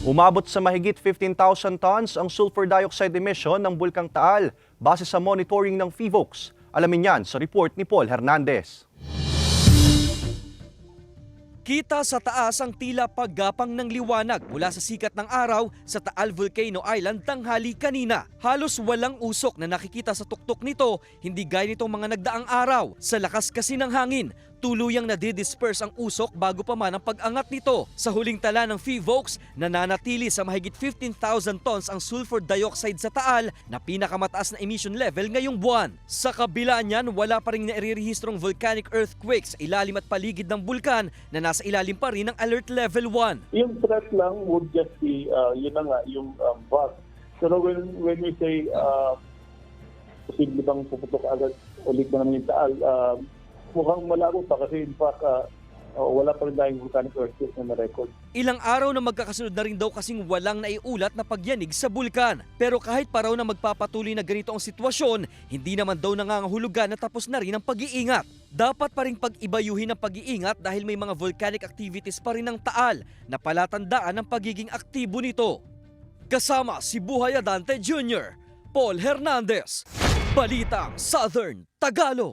Umabot sa mahigit 15,000 tons ang sulfur dioxide emission ng Bulkang Taal base sa monitoring ng PHIVOLCS. Alamin yan sa report ni Paul Hernandez. Kita sa taas ang tila paggapang ng liwanag mula sa sikat ng araw sa Taal Volcano Island tanghali kanina. Halos walang usok na nakikita sa tuktok nito, hindi gaya nitong mga nagdaang araw. Sa lakas kasi ng hangin, tuluyang nadidisperse ang usok bago pa man ang pag-angat nito. Sa huling tala ng PHIVOLCS, nananatili sa mahigit 15,000 tons ang sulfur dioxide sa Taal na pinakamataas na emission level ngayong buwan. Sa kabila niyan, wala pa rin nairerehistrong volcanic earthquakes sa ilalim at paligid ng bulkan na nasa ilalim pa rin ng Alert Level 1. Yung threat lang would just be, yun na nga, yung bug. Pero when we say, posible bang puputok agad ulit na naman yung Taal, mukhang malabo pa kasi in fact, wala pa rin tayong volcanic earthquake na na-record. Ilang araw na magkakasunod na rin daw kasing walang naiulat na pagyanig sa bulkan. Pero kahit pa raw na magpapatuloy na ganito ang sitwasyon, hindi naman daw nangangahulugan na tapos na rin ang pag-iingat. Dapat pa rin pag-ibayuhin ang pag-iingat dahil may mga volcanic activities pa rin ng Taal na palatandaan ng pagiging aktibo nito. Kasama si Buhay Adante Jr., Paul Hernandez, Balitang Southern Tagalog.